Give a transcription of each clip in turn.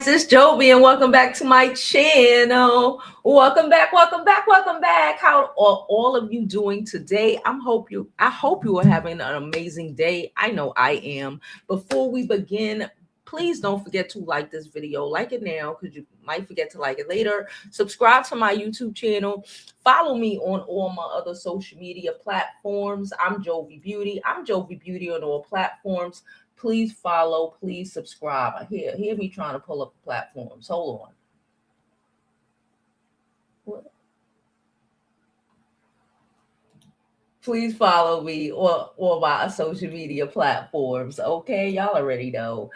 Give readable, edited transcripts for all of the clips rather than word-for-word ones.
It's Jovi and welcome back to my channel. Welcome back, welcome back, welcome back. How are all of you doing today? I hope you are having an amazing day. I know I am. Before we begin, please don't forget to like this video. Like it now because you might forget to like it later. Subscribe to my YouTube channel. Follow me on all my other social media platforms. I'm Jovi Beauty. I'm Jovi Beauty on all platforms. Please follow, please subscribe. I hear me trying to pull up the platforms. Hold on. What? Please follow me or my social media platforms. Okay, y'all already know.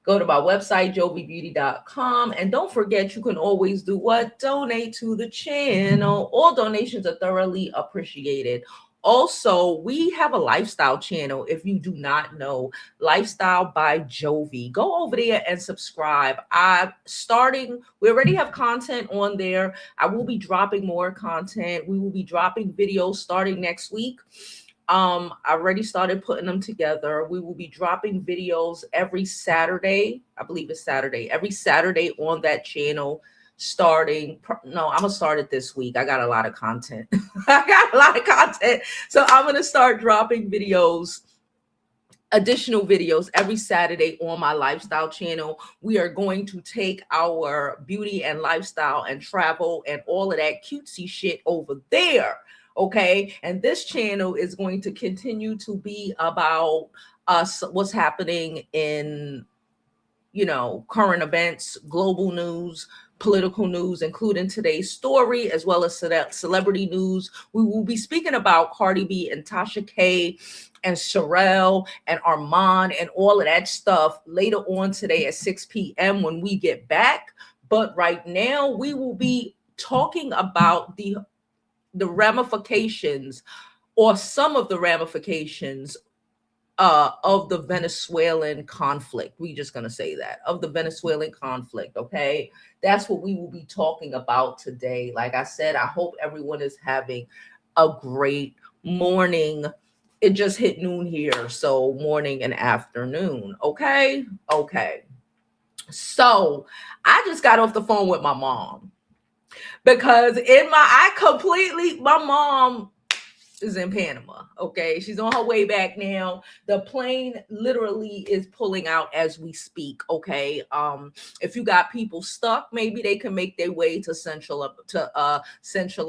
Go to my website, jovibeauty.com. And don't forget, you can always do what? Donate to the channel. All donations are thoroughly appreciated. Also, we have a lifestyle channel. If you do not know, Lifestyle by Jovi, go over there and subscribe. We already have content on there. I will be dropping more content. We will be dropping videos starting next week. I already started putting them together. We will be dropping videos every Saturday. I believe it's Saturday. Every Saturday on that channel. I'm gonna start it this week. I got a lot of content. So I'm gonna start dropping additional videos every Saturday on my lifestyle channel. We are going to take our beauty and lifestyle and travel and all of that cutesy shit over there. Okay. And this channel is going to continue to be about us, what's happening in, current events, global news, political news, including today's story, as well as celebrity news. We will be speaking about Cardi B and Tasha K and Sherelle and Armand and all of that stuff later on today at 6 p.m. when we get back. But right now, we will be talking about the ramifications, or some of the ramifications of the Venezuelan conflict. We're just going to say that, of the Venezuelan conflict. Okay. That's what we will be talking about today. Like I said, I hope everyone is having a great morning. It just hit noon here. So morning and afternoon. Okay. Okay. So I just got off the phone with my mom because my mom is in Panama. Okay. She's on her way back now. The plane literally is pulling out as we speak. Okay. If you got people stuck, maybe they can make their way to Central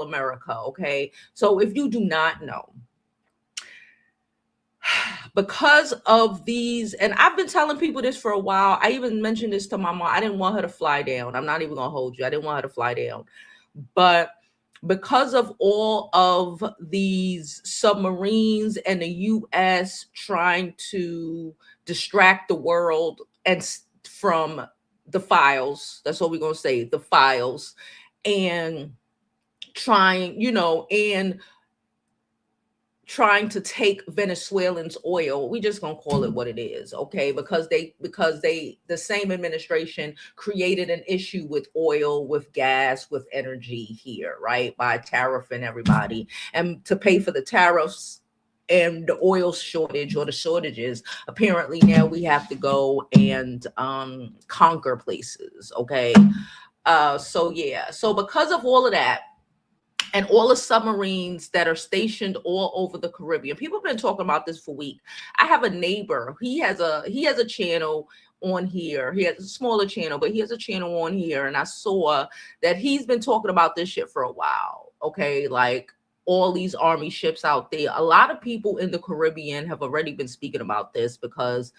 America. Okay. So if you do not know, because of these, and I've been telling people this for a while. I even mentioned this to my mom. I didn't want her to fly down. I'm not even going to hold you. I didn't want her to fly down. But because of all of these submarines and the U.S. trying to distract the world and from the files, that's what we're going to say, the files, and trying to take Venezuelans' oil. We just gonna call it what it is, okay? Because the same administration created an issue with oil, with gas, with energy here, right? By tariffing everybody, and to pay for the tariffs and the oil shortage or the shortages, apparently now we have to go and conquer places, okay? So because of all of that, and all the submarines that are stationed all over the Caribbean. People have been talking about this for weeks. I have a neighbor. He has a channel on here. He has a smaller channel, but he has a channel on here. And I saw that he's been talking about this shit for a while. Okay. Like all these army ships out there. A lot of people in the Caribbean have already been speaking about this because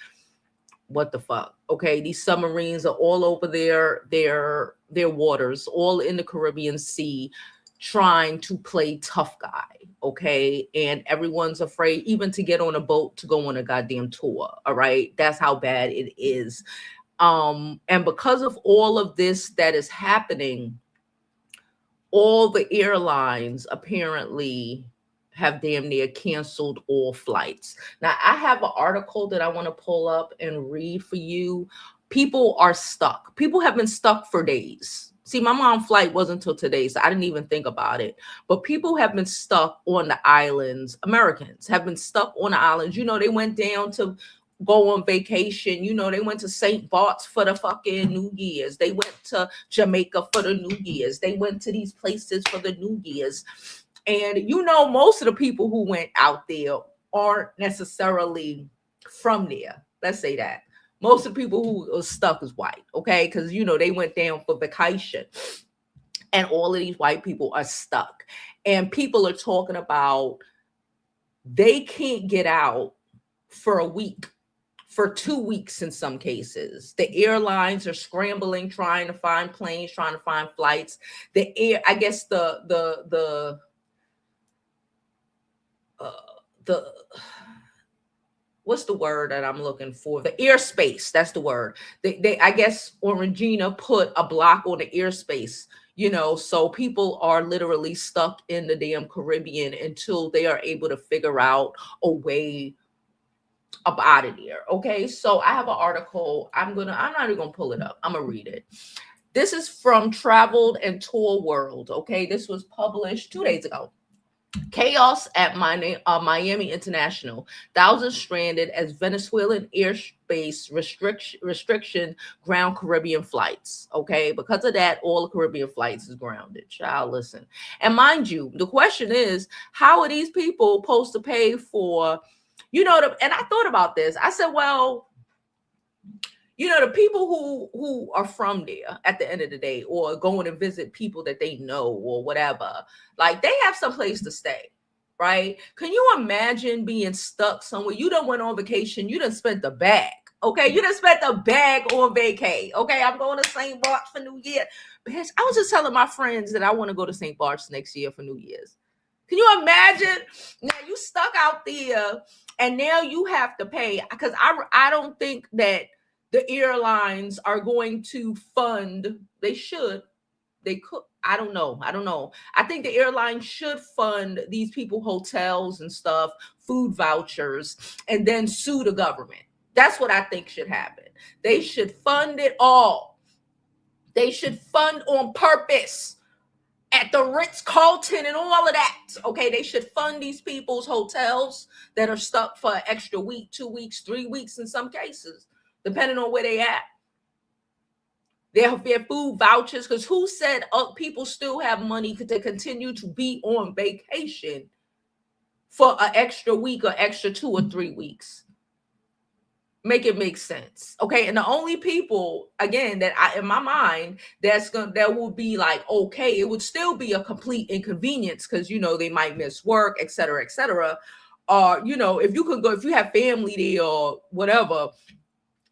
what the fuck? Okay. These submarines are all over their waters, all in the Caribbean Sea, trying to play tough guy, okay? And everyone's afraid even to get on a boat to go on a goddamn tour, all right? That's how bad it is. And because of all of this that is happening, all the airlines apparently have damn near canceled all flights. Now, I have an article that I want to pull up and read for you. People are stuck. People have been stuck for days. See, my mom's flight wasn't until today, so I didn't even think about it. But people have been stuck on the islands. Americans have been stuck on the islands. They went down to go on vacation. You know, they went to St. Bart's for the fucking New Year's. They went to Jamaica for the New Year's. They went to these places for the New Year's. And you know, most of the people who went out there aren't necessarily from there. Let's say that. Most of the people who are stuck is white, okay? Because, you know, they went down for vacation. And all of these white people are stuck. And people are talking about they can't get out for a week, for 2 weeks in some cases. The airlines are scrambling, trying to find planes, trying to find flights. I guess the what's the word that I'm looking for? The airspace, that's the word. They I guess, or Regina put a block on the airspace, you know, so people are literally stuck in the damn Caribbean until they are able to figure out a way up out of there. Okay, so I have an article. I'm not even gonna pull it up. I'm gonna read it. This is from Traveled and Tour World. Okay, this was published 2 days ago. Chaos at Miami International. Thousands stranded as Venezuelan airspace restriction ground Caribbean flights. Okay, because of that, all the Caribbean flights is grounded. Child, listen. And mind you, the question is, how are these people supposed to pay for, you know, and I thought about this. I said, well, you know, the people who are from there at the end of the day, or going and visit people that they know or whatever, like they have some place to stay, right? Can you imagine being stuck somewhere? You done went on vacation, you done spent the bag, okay? You done spent the bag on vacay, okay? I'm going to St. Bart's for New Year. Bitch, I was just telling my friends that I want to go to St. Bart's next year for New Year's. Can you imagine? Now you stuck out there and now you have to pay, because I don't think that the airlines are going to fund. They should. They could. I don't know. I think the airline should fund these people hotels and stuff, food vouchers, and then sue the government. That's what I think should happen. They should fund it all. They should fund on purpose at the Ritz-Carlton and all of that. Okay, they should fund these people's hotels that are stuck for an extra week, 2 weeks, 3 weeks in some cases, depending on where they at. Their food vouchers, because who said people still have money to continue to be on vacation for an extra week or extra 2 or 3 weeks? Make it make sense. Okay, and the only people, again, that in my mind, that will be like, okay, it would still be a complete inconvenience, because, you know, they might miss work, etc., etc. Or, you know, if you have family there or whatever,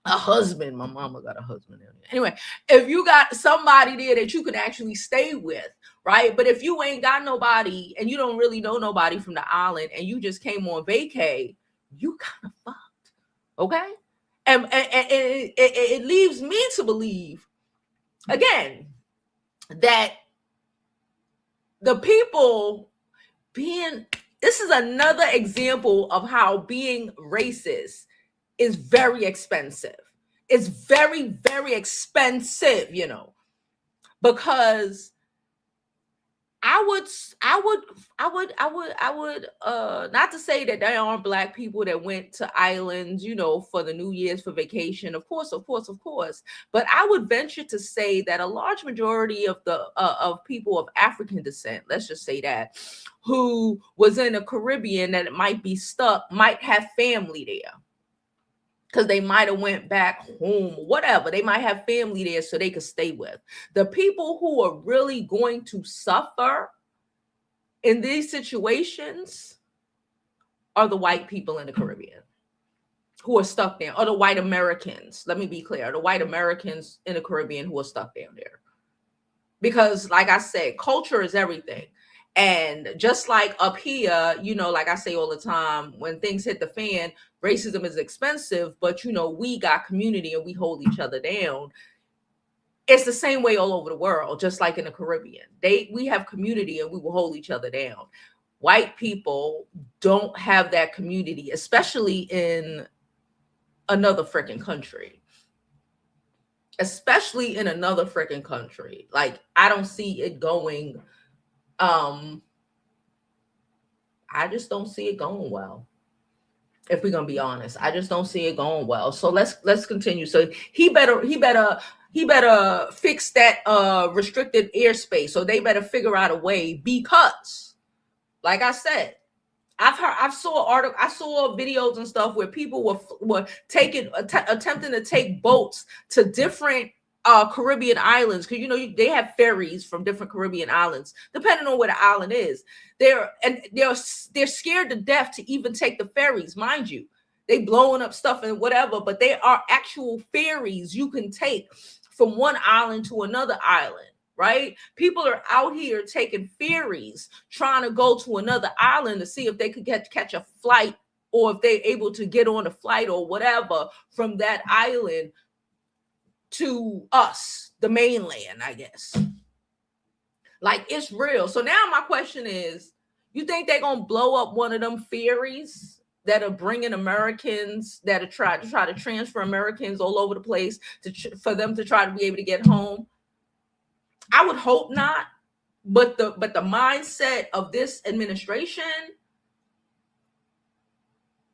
a husband. My mama got a husband in there. Anyway, if you got somebody there that you could actually stay with, right? But if you ain't got nobody and you don't really know nobody from the island and you just came on vacay, you kind of fucked. Okay? And it leaves me to believe, again, that the people this is another example of how being racist is very expensive. It's very, very expensive, you know, because I would not to say that there aren't Black people that went to islands, you know, for the New Year's, for vacation. Of course. But I would venture to say that a large majority of of people of African descent, let's just say that, who was in the Caribbean that might be stuck, might have family there. Because they might have went back home, whatever. They might have family there so they could stay with. The people who are really going to suffer in these situations are the white people in the Caribbean who are stuck there, or the white Americans. Let me be clear. The white Americans in the Caribbean who are stuck down there. Because, like I said, culture is everything. And just like up here, you know, like I say all the time, when things hit the fan, racism is expensive, but, you know, we got community and we hold each other down. It's the same way all over the world, just like in the Caribbean. We have community and we will hold each other down. White people don't have that community, especially in another freaking country. Like, I don't see it going. I just don't see it going well. If we're gonna be honest, I just don't see it going well. So let's continue. So he better fix that restricted airspace. So they better figure out a way, because, like I said, I saw videos and stuff where people were attempting to take boats to different Caribbean islands, because they have ferries from different Caribbean islands depending on where the island is. They're scared to death to even take the ferries, mind you. They blowing up stuff and whatever, but they are actual ferries you can take from one island to another island. Right? People are out here taking ferries trying to go to another island to see if they could catch a flight, or if they're able to get on a flight or whatever from that island to us, the mainland, I guess. Like, it's real. So now my question is, you think they're going to blow up one of them ferries that are bringing Americans, that are try to transfer Americans all over the place for them to try to be able to get home? I would hope not, but the mindset of this administration,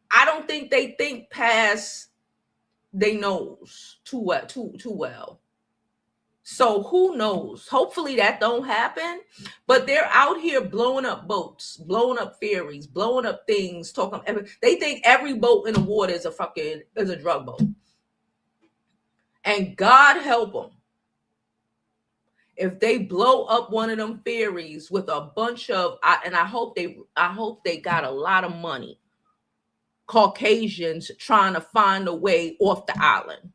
I don't think they think past they nose too well. So who knows? Hopefully that don't happen. But they're out here blowing up boats, blowing up ferries, blowing up things. They think every boat in the water is a drug boat, and God help them if they blow up one of them ferries with a bunch of, and I hope they got a lot of money, Caucasians trying to find a way off the island.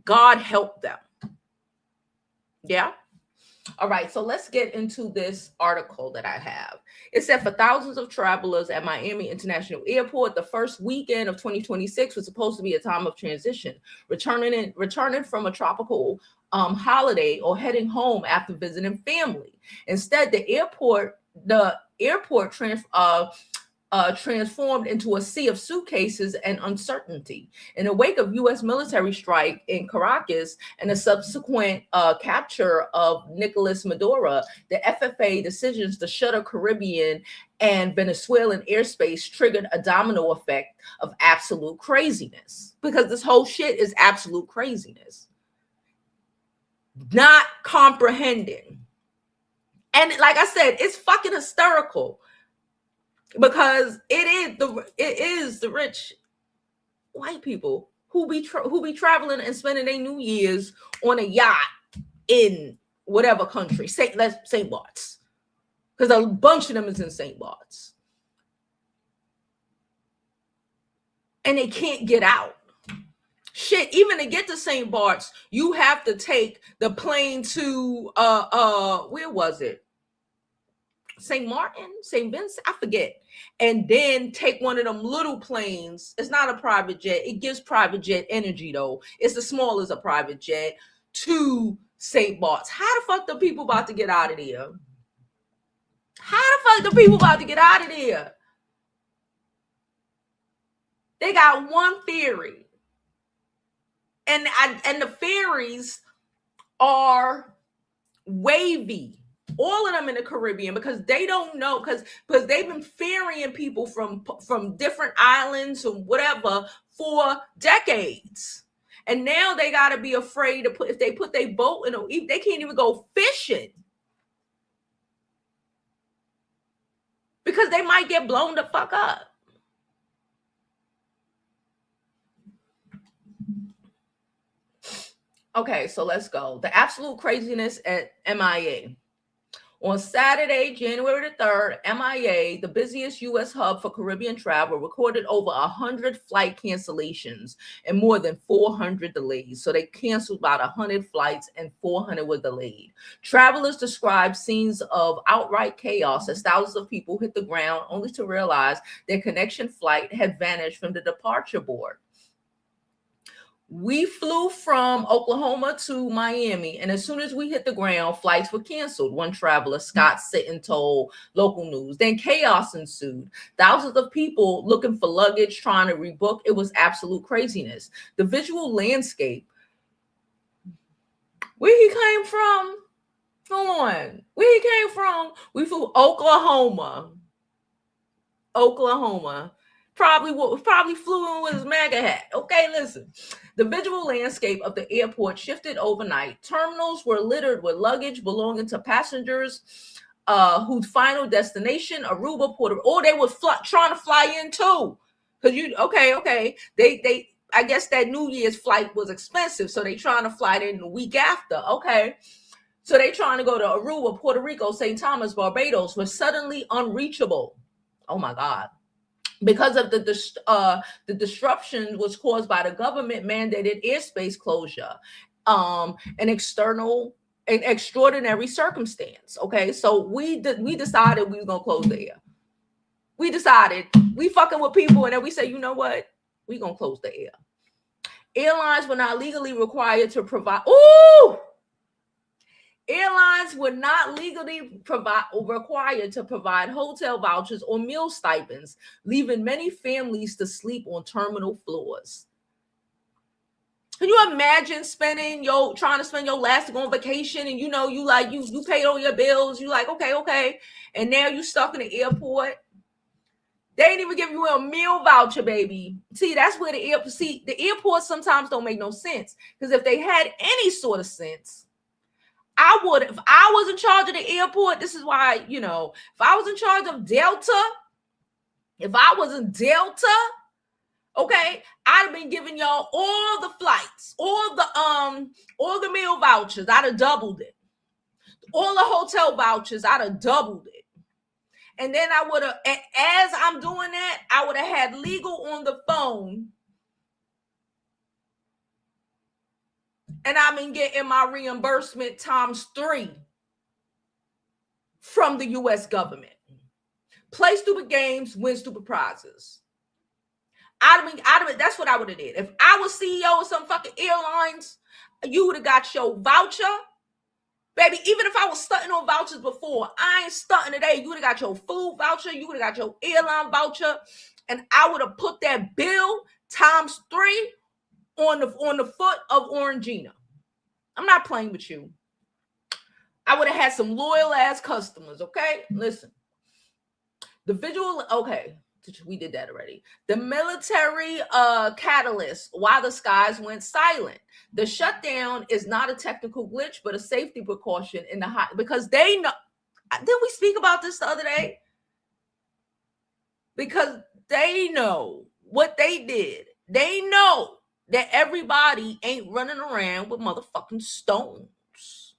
God help them. Yeah. All right, so let's get into this article that I have. It said, for thousands of travelers at Miami International Airport, the first weekend of 2026 was supposed to be a time of transition, returning from a tropical holiday or heading home after visiting family. Instead, the airport transformed into a sea of suitcases and uncertainty. In the wake of U.S. military strike in Caracas and the subsequent capture of Nicolas Maduro, the FFA decisions to shutter Caribbean and Venezuelan airspace triggered a domino effect of absolute craziness, because this whole shit is absolute craziness. Not comprehending. And like I said, it's fucking hysterical, because it is the rich white people who be traveling and spending their New Year's on a yacht in whatever country, St. Bart's, because a bunch of them is in St. Bart's, and they can't get out. Shit, even to get to St. Bart's, you have to take the plane to where was it? St. Martin, St. Vincent, I forget. And then take one of them little planes. It's not a private jet. It gives private jet energy, though. It's the small as a private jet to St. Bart's. How the fuck the people about to get out of there? How the fuck the people about to get out of there? They got one ferry. And the ferries are wavy. All of them in the Caribbean, because they don't know, because they've been ferrying people from different islands or whatever for decades. And now they got to be afraid to if they put their boat in they can't even go fishing, because they might get blown the fuck up. Okay, so let's go. The absolute craziness at MIA. On Saturday, January the 3rd, MIA, the busiest U.S. hub for Caribbean travel, recorded over 100 flight cancellations and more than 400 delays. So they canceled about 100 flights and 400 were delayed. Travelers described scenes of outright chaos as thousands of people hit the ground only to realize their connection flight had vanished from the departure board. We flew from Oklahoma to Miami, and as soon as we hit the ground, flights were canceled. One traveler, Scott Sitton, told local news. Then chaos ensued. Thousands of people looking for luggage, trying to rebook. It was absolute craziness. The visual landscape. Where he came from? Hold on. Where he came from? We flew Oklahoma. Probably flew in with his MAGA hat. Okay, listen. The visual landscape of the airport shifted overnight. Terminals were littered with luggage belonging to passengers whose final destination, Aruba, Puerto, or they were trying to fly in too. Because okay. They I guess that New Year's flight was expensive, so they trying to fly in the week after. Okay. So they trying to go to Aruba, Puerto Rico, St. Thomas, Barbados, was suddenly unreachable. Oh my God. Because of the disruption was caused by the government mandated airspace closure, an extraordinary circumstance. Okay, so we decided we were gonna close the air. We decided we fucking with people, and then we say, you know what, we gonna close the air. Airlines were not legally required to provide. Airlines were not legally required to provide hotel vouchers or meal stipends, leaving many families to sleep on terminal floors. Can you imagine trying to spend your last to go on vacation, and you paid all your bills, you like, okay, and now you stuck in the airport. They ain't even give you a meal voucher, baby. See, that's where the airports sometimes don't make no sense, because if they had any sort of sense, I would, if I was in charge of the airport, this is why, if I was in charge of Delta, if I was in Delta, okay, I'd have been giving y'all all the flights, all the meal vouchers. I'd have doubled it. All the hotel vouchers, I'd have doubled it. And then I would have, as I'm doing that, I would have had legal on the phone. And I've been getting my reimbursement times 3 from the U.S. government. Play stupid games, win stupid prizes. That's what I would have did. If I was CEO of some fucking airlines, you would have got your voucher. Baby, even if I was stunting on vouchers before, I ain't stunting today. You would have got your food voucher. You would have got your airline voucher. And I would have put that bill times 3 on the foot of Orangina. I'm not playing with you. I would have had some loyal ass customers, okay? Listen. We did that already. The military catalyst, why the skies went silent. The shutdown is not a technical glitch, but a safety precaution because they know. Did we speak about this the other day? Because they know what they did. They know that everybody ain't running around with motherfucking stones.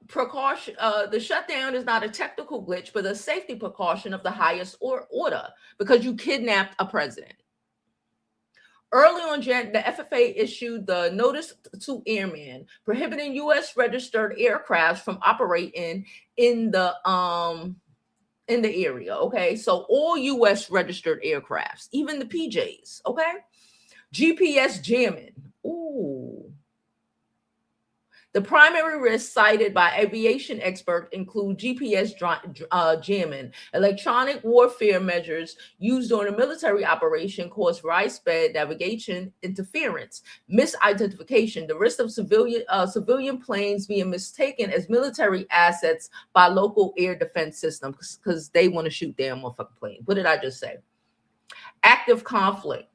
Precaution. The shutdown is not a technical glitch, but a safety precaution of the highest order, because you kidnapped a president. Early on, the FFA issued the notice to airmen prohibiting U.S. registered aircraft from operating in the area. Okay, so all U.S. registered aircrafts, even the PJs. Okay, GPS jamming. Ooh. The primary risks cited by aviation experts include GPS jamming, electronic warfare measures used during a military operation cause widespread navigation interference, misidentification, the risk of civilian planes being mistaken as military assets by local air defense systems because they want to shoot their motherfucking plane. What did I just say? Active conflict.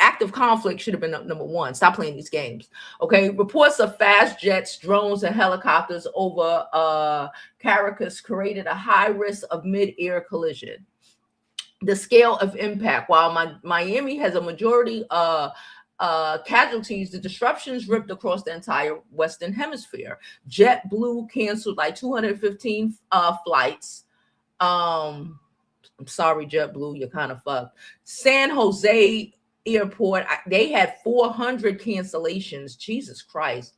Active conflict should have been number 1. Stop playing these games. Okay. Reports of fast jets, drones, and helicopters over Caracas created a high risk of mid-air collision. The scale of impact. While Miami has a majority casualties, the disruptions ripped across the entire Western Hemisphere. JetBlue canceled like 215 flights. I'm sorry, JetBlue, you're kind of fucked. San Jose Airport, they had 400 cancellations. Jesus Christ.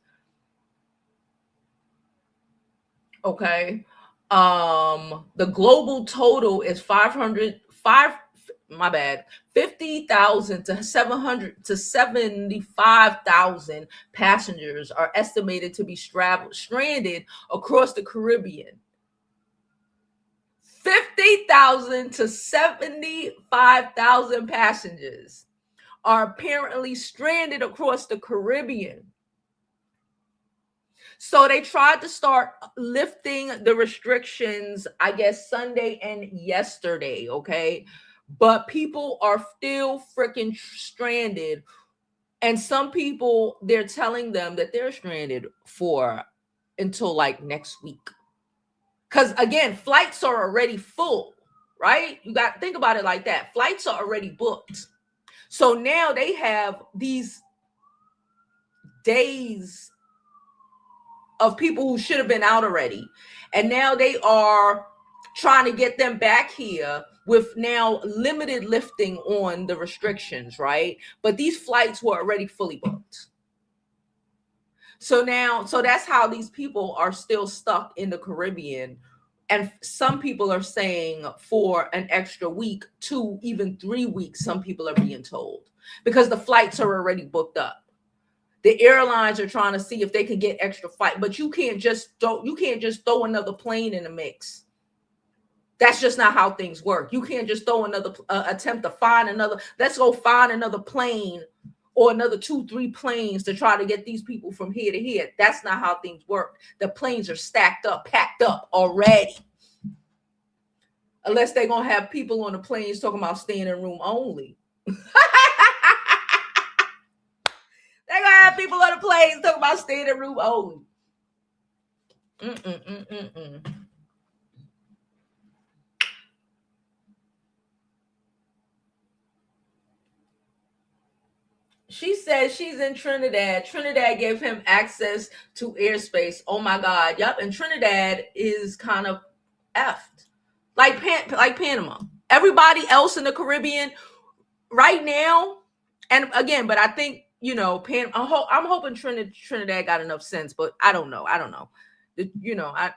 Okay. The global total is 50,000 to 700 to 75,000 passengers are estimated to be stranded across the Caribbean. 50,000 to 75,000 passengers are apparently stranded across the Caribbean. So they tried to start lifting the restrictions, I guess, Sunday and yesterday, okay? But people are still freaking stranded. And some people, they're telling them that they're stranded for until like next week. Because again, flights are already full, right? You got to think about it like that. Flights are already booked. So now they have these days of people who should have been out already. And now they are trying to get them back here with now limited lifting on the restrictions, right? But these flights were already fully booked. So that's how these people are still stuck in the Caribbean. And some people are saying for an extra week, 2, even 3 weeks, some people are being told, because the flights are already booked up. The airlines are trying to see if they can get extra flight, but you can't just throw another plane in the mix. That's just not how things work. You can't just throw another attempt to find another. Let's go find another plane or another 2, 3 planes to try to get these people from here to here. That's not how things work. The planes are stacked up, packed up already. Unless they're gonna have people on the planes talking about staying in room only. They're gonna have people on the planes talking about staying in room only. She says she's in Trinidad. Trinidad gave him access to airspace. Oh my God. Yep. And Trinidad is kind of effed. Like Panama. Everybody else in the Caribbean right now, and again, but I think, I'm hoping Trinidad got enough sense, but I don't know. I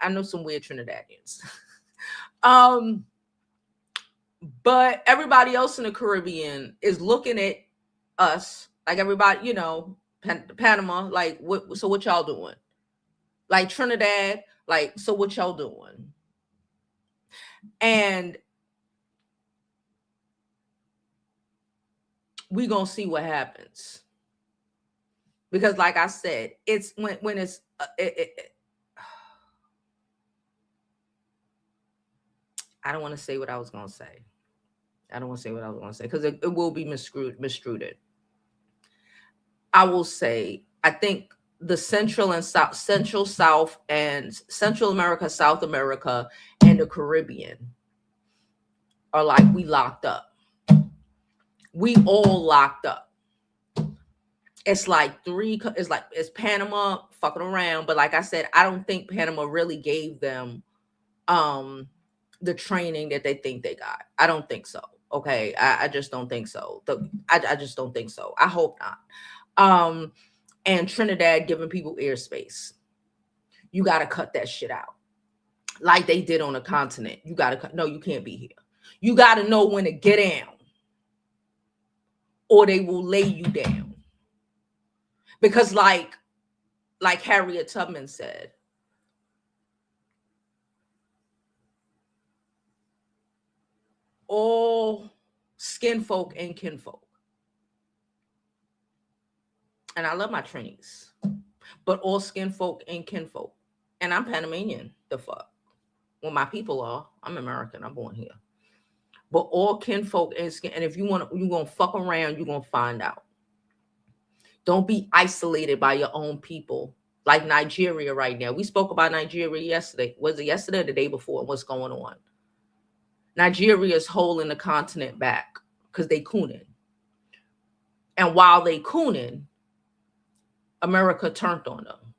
know some weird Trinidadians. But everybody else in the Caribbean is looking at us like everybody, Panama, like, so what y'all doing? Like Trinidad, like, so what y'all doing? And we gonna see what happens, because like I said, it's when it's I don't want to say what I was gonna say. Because it will be misconstrued. I will say, I think the Central South and Central America, South America, and the Caribbean are like, we locked up. We all locked up. It's like it's Panama fucking around. But like I said, I don't think Panama really gave them the training that they think they got. I don't think so. Okay. I just don't think so. I just don't think so. I hope not. And Trinidad giving people airspace. You got to cut that shit out. Like they did on the continent. You got to cut. No, you can't be here. You got to know when to get down, or they will lay you down. Because like Harriet Tubman said, all skin folk and kinfolk. And I love my Trinis, but all skin folk and kinfolk. And I'm Panamanian, the fuck. Well, my people are. I'm American. I'm born here. But all kinfolk and skin. And if you're gonna fuck around, you're gonna find out. Don't be isolated by your own people. Like Nigeria right now. We spoke about Nigeria yesterday. Was it yesterday or the day before? What's going on? Nigeria is holding the continent back because they cooning. And while they cooning, America turned on them.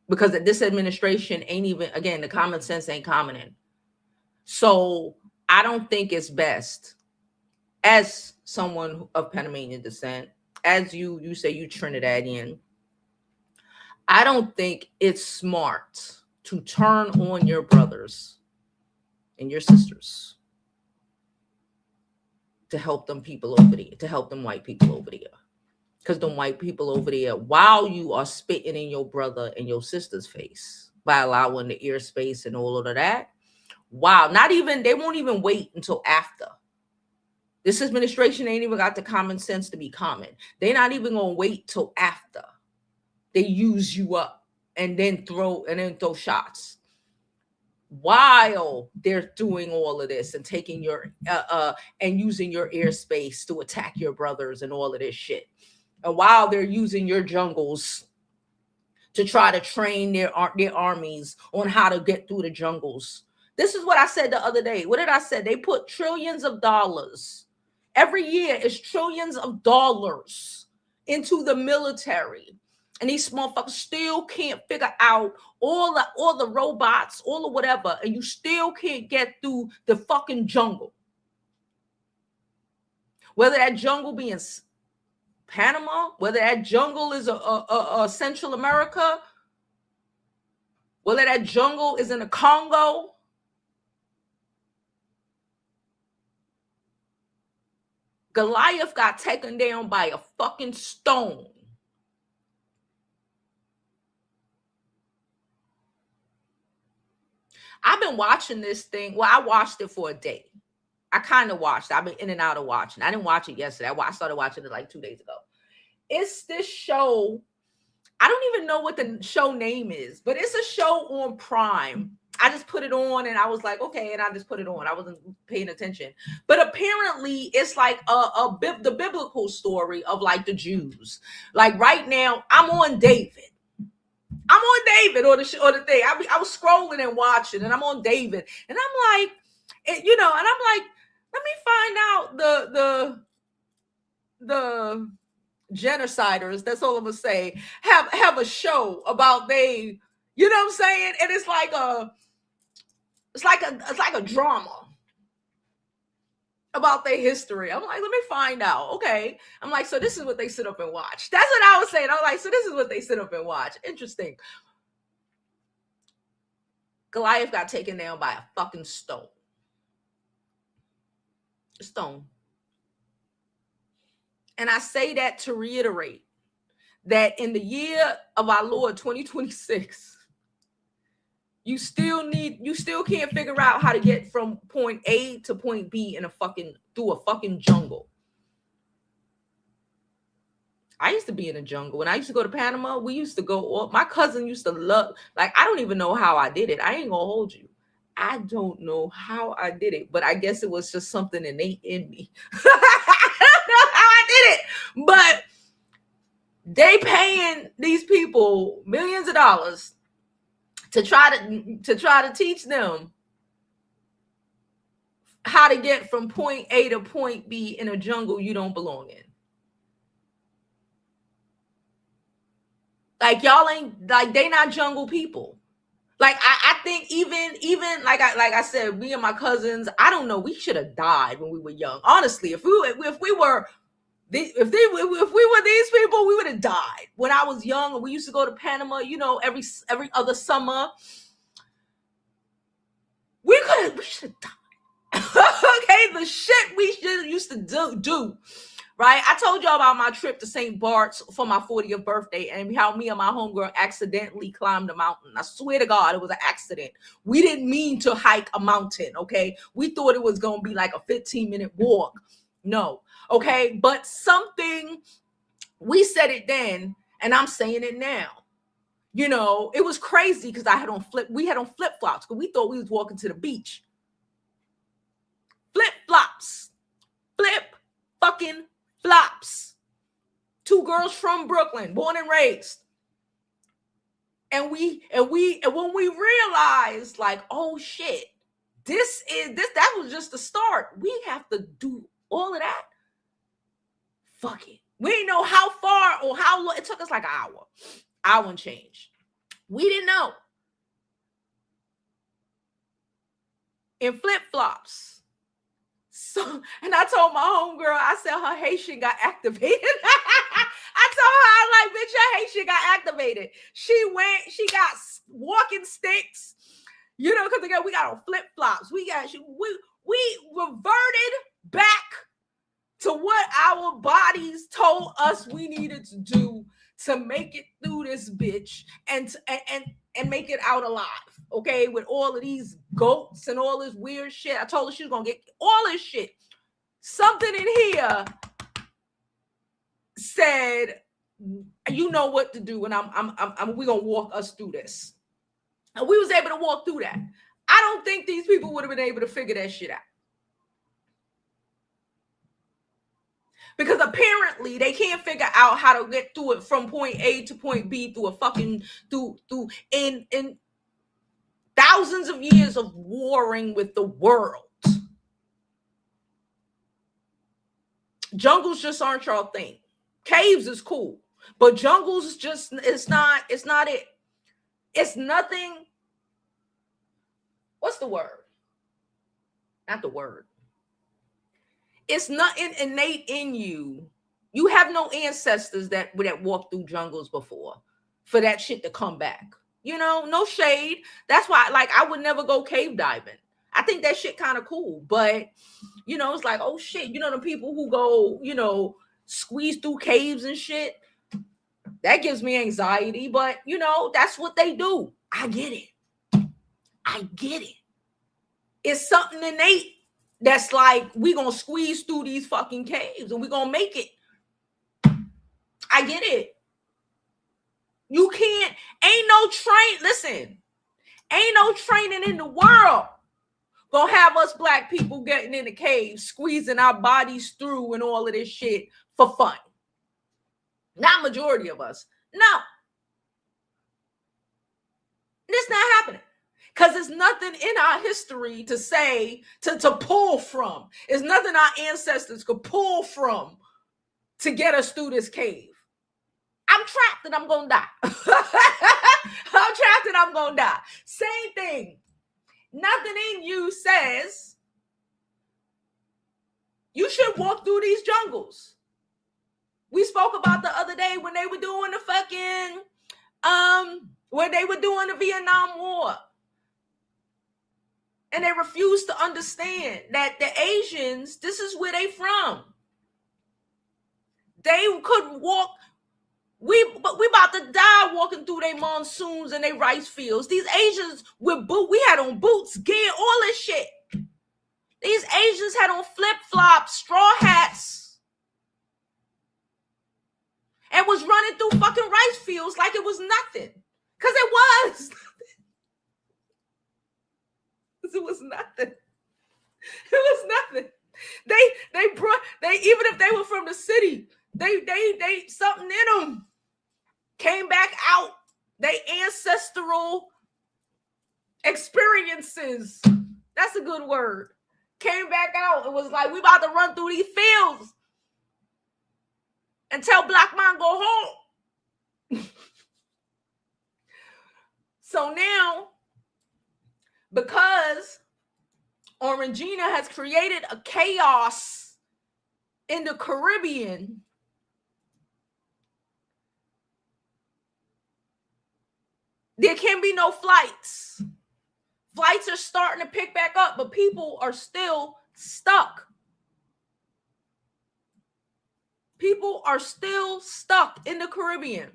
Because this administration ain't even, again, the common sense ain't coming in. So I don't think it's best, as someone of Panamanian descent, as you say you Trinidadian, I don't think it's smart to turn on your brothers and your sisters to help them people over there, to help them white people over there. Because them white people over there, while you are spitting in your brother and your sister's face by allowing the airspace and all of that, wow, they won't even wait until after. This administration ain't even got the common sense to be common. They're not even going to wait till after they use you up. and then throw shots while they're doing all of this and taking your and using your airspace to attack your brothers and all of this shit, and while they're using your jungles to try to train their armies on how to get through the jungles. This is what I said the other day. What did I say? They put trillions of dollars every year, is trillions of dollars into the military, and these motherfuckers still can't figure out all the robots, all of whatever, and you still can't get through the fucking jungle. Whether that jungle be in Panama, whether that jungle is a Central America, whether that jungle is in the Congo. Goliath got taken down by a fucking stone. I've been watching this thing. Well, I watched it for a day. I kind of watched it. I've been in and out of watching. I didn't watch it yesterday. I started watching it like 2 days ago. It's this show. I don't even know what the show name is, but it's a show on Prime. I just put it on and I was like, okay, and I just put it on. I wasn't paying attention. But apparently it's like the biblical story of like the Jews. Like right now, I'm on David. Or the thing. I was scrolling and watching, and I'm on David, and I'm like, and I'm like, let me find out the genociders. That's all I'm gonna say. Have a show about they, you know what I'm saying? And it's like a drama about their history. I'm like, let me find out. Okay. I'm like, so this is what they sit up and watch. That's what I was saying. I'm like, so this is what they sit up and watch. Interesting. Goliath got taken down by a fucking stone. A stone. And I say that to reiterate that in the year of our Lord 2026, you still can't figure out how to get from point A to point B through a fucking jungle. I used to be in a jungle. When I used to go to Panama, we used to go, my cousin used to love, like, I don't even know how I did it. I ain't gonna hold you. I don't know how I did it, but I guess it was just something innate in me. I don't know how I did it, but they paying these people millions of dollars to try to teach them how to get from point A to point B in a jungle you don't belong in. Like y'all ain't, like they not jungle people. Like I think even like I said, me and my cousins, I don't know, we should have died when we were young. Honestly, if we were these people, we would have died. When I was young and we used to go to Panama, every other summer, we should have died. Okay, the shit we used to do. Right? I told y'all about my trip to St. Bart's for my 40th birthday and how me and my homegirl accidentally climbed a mountain. I swear to God, it was an accident. We didn't mean to hike a mountain, okay? We thought it was going to be like a 15-minute walk. No, okay? But we said it then, and I'm saying it now. It was crazy because we had on flip-flops because we thought we was walking to the beach. Flip-flops. Flip fucking flops. 2 girls from Brooklyn, born and raised. And when we realized, like, oh shit, that was just the start. We have to do all of that. Fuck it. We didn't know how far or how long. It took us like an hour and change. We didn't know. In flip-flops. So, and I told my homegirl, I said her Haitian got activated. I told her, I'm like, bitch, your Haitian got activated. She got walking sticks, because again, we got on flip-flops. We reverted back to what our bodies told us we needed to do to make it through this bitch and make it out alive. Okay, with all of these goats and all this weird shit. I told her she was gonna get all this shit. Something in here said, You know what to do, and we're gonna walk us through this. And we was able to walk through that. I don't think these people would have been able to figure that shit out. Because apparently they can't figure out how to get through it from point A to point B through a fucking through in thousands of years of warring with the world. Jungles just aren't your thing. Caves is cool, but jungles just it's not it. It's nothing. What's the word? Not the word. It's not innate in you. You have no ancestors that walked through jungles before for that shit to come back. You know, no shade. That's why, like, I would never go cave diving. I think that shit kind of cool, but you know, it's like, oh shit, you know, the people who go, you know, squeeze through caves and shit, that gives me anxiety. But you know, that's what they do. I get it. I get it. It's something innate that's like, we gonna squeeze through these fucking caves and we gonna make it. I get it. You can't, listen, ain't no training in the world gonna have us black people getting in the cave, squeezing our bodies through and all of this shit for fun. Not majority of us. No. It's not happening. Because there's nothing in our history to say, to pull from. There's nothing our ancestors could pull from to get us through this cave. I'm trapped and I'm going to die. I'm trapped and I'm going to die. Same thing. Nothing in you says you should walk through these jungles. We spoke about the other day when they were doing the fucking, when they were doing the Vietnam War. And they refused to understand that the Asians, this is where they from. They could walk. We about to die walking through their monsoons and their rice fields. These Asians with we had on boots, gear, all this shit. These Asians had on flip-flops, straw hats, and was running through fucking rice fields like it was nothing. Because it was. It was nothing. It was nothing. They even if they were from the city, they something in them came back out. They ancestral experiences. That's a good word. Came back out. It was like, we about to run through these fields and tell black man go home. So now, because Orangina has created a chaos in the Caribbean, there can be no flights. Flights are starting to pick back up, but people are still stuck. People are still stuck in the Caribbean,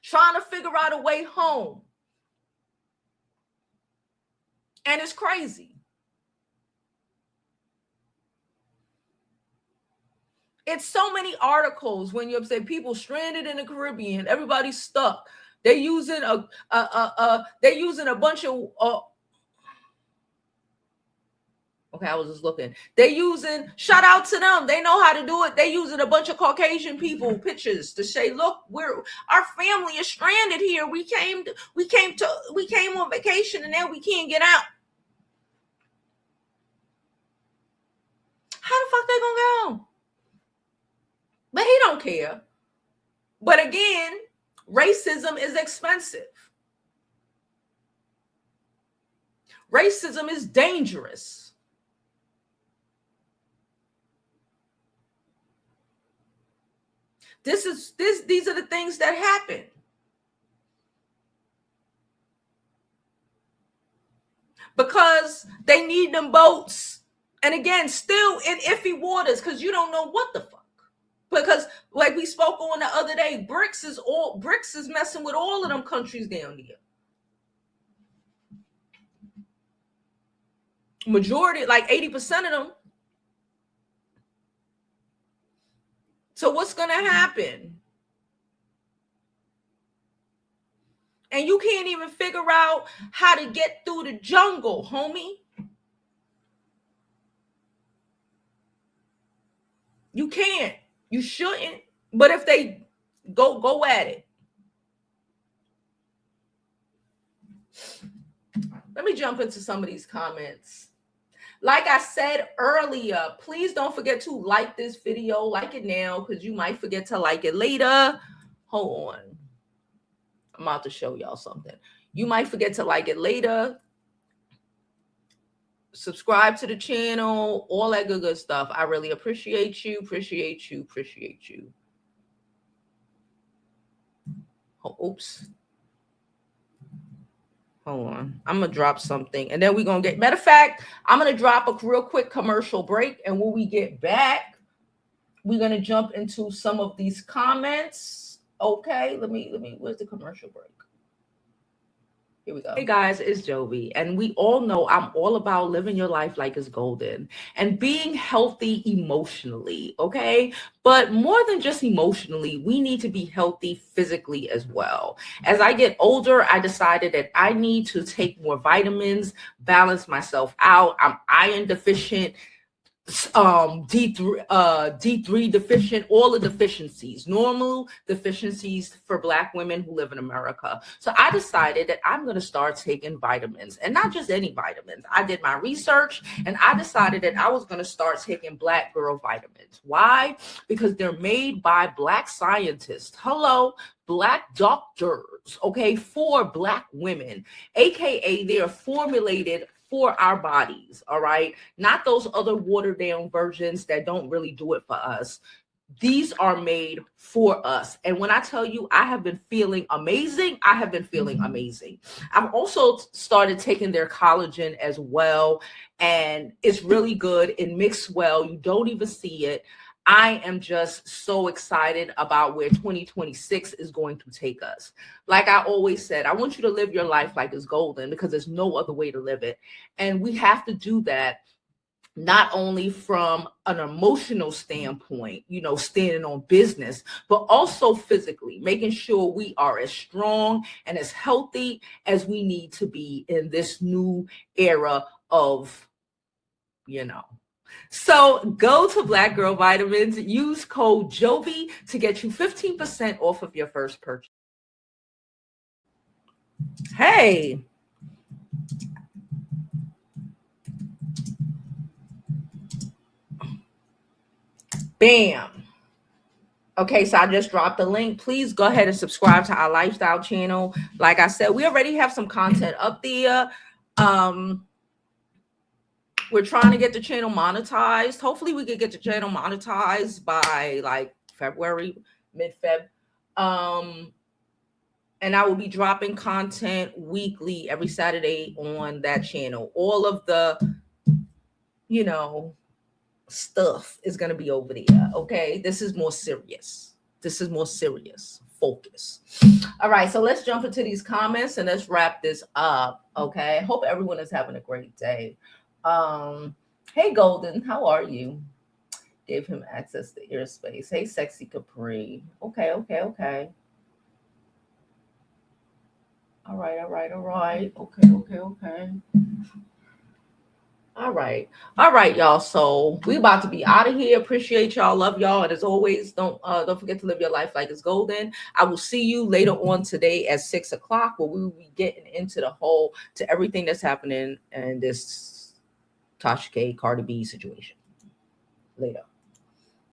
trying to figure out a way home. And it's crazy. It's so many articles when you say people stranded in the Caribbean, everybody's stuck. They're using a bunch of okay, I was just looking. They're using, shout out to them. They know how to do it. They're using a bunch of Caucasian people pictures to say, look, our family is stranded here. We came on vacation and now we can't get out. How the fuck they gonna go? But he don't care. But again, racism is expensive. Racism is dangerous. These are the things that happen. Because they need them boats. And again, still in iffy waters, because you don't know what the fuck. Because like we spoke on the other day, BRICS is messing with all of them countries down here. Majority, like 80% of them. So what's going to happen? And you can't even figure out how to get through the jungle, homie. You can't. You shouldn't. But if they go at it. Let me jump into some of these comments. Like I said earlier, please don't forget to like this video. Like it now because you might forget to like it later. Hold on. I'm about to show y'all something. You might forget to like it later. Subscribe to the channel, all that good stuff. I really appreciate you. Oh, oops. Hold on. I'm going to drop something. And then we're going to get... Matter of fact, I'm going to drop a real quick commercial break. And when we get back, we're going to jump into some of these comments. Okay. Let me... Where's the commercial break? Here we go. Hey guys, it's Jovi, and we all know I'm all about living your life like it's golden and being healthy emotionally, okay? But more than just emotionally, we need to be healthy physically as well. As I get older, I decided that I need to take more vitamins, balance myself out. I'm iron deficient, D3 deficient, all the deficiencies, normal deficiencies for Black women who live in America. So I decided that I'm going to start taking vitamins, and not just any vitamins. I did my research and I decided that I was going to start taking Black girl vitamins. Why? Because they're made by Black scientists. Hello, Black doctors, okay, for Black women, aka they are formulated for our bodies, all right? Not those other watered down versions that don't really do it for us. These are made for us. And when I tell you I have been feeling amazing, I have been feeling amazing. I've also started taking their collagen as well, and it's really good. It mixes well. You don't even see it. I am just so excited about where 2026 is going to take us. Like I always said, I want you to live your life like it's golden because there's no other way to live it. And we have to do that not only from an emotional standpoint, you know, standing on business, but also physically, making sure we are as strong and as healthy as we need to be in this new era of, you know. So go to Black Girl Vitamins, use code Jovi to get you 15% off of your first purchase. Hey. Bam. Okay, so I just dropped the link. Please go ahead and subscribe to our lifestyle channel. Like I said, we already have some content up there. We're trying to get the channel monetized. Hopefully we can get the channel monetized by like February, mid-Feb. And I will be dropping content weekly every Saturday on that channel. All of the, you know, stuff is going to be over there. Okay. This is more serious. Focus. All right. So let's jump into these comments and let's wrap this up. Okay. Hope everyone is having a great day. Hey Golden, how are you? Gave him access to airspace. Hey Sexy Capri. Okay. All right. Okay. All right, y'all. So we about to be out of here. Appreciate y'all. Love y'all. And as always, don't forget to live your life like it's golden. I will see you later on today at 6 o'clock, where we will be getting into the whole to everything that's happening in this Tasha K, Cardi B situation. Later.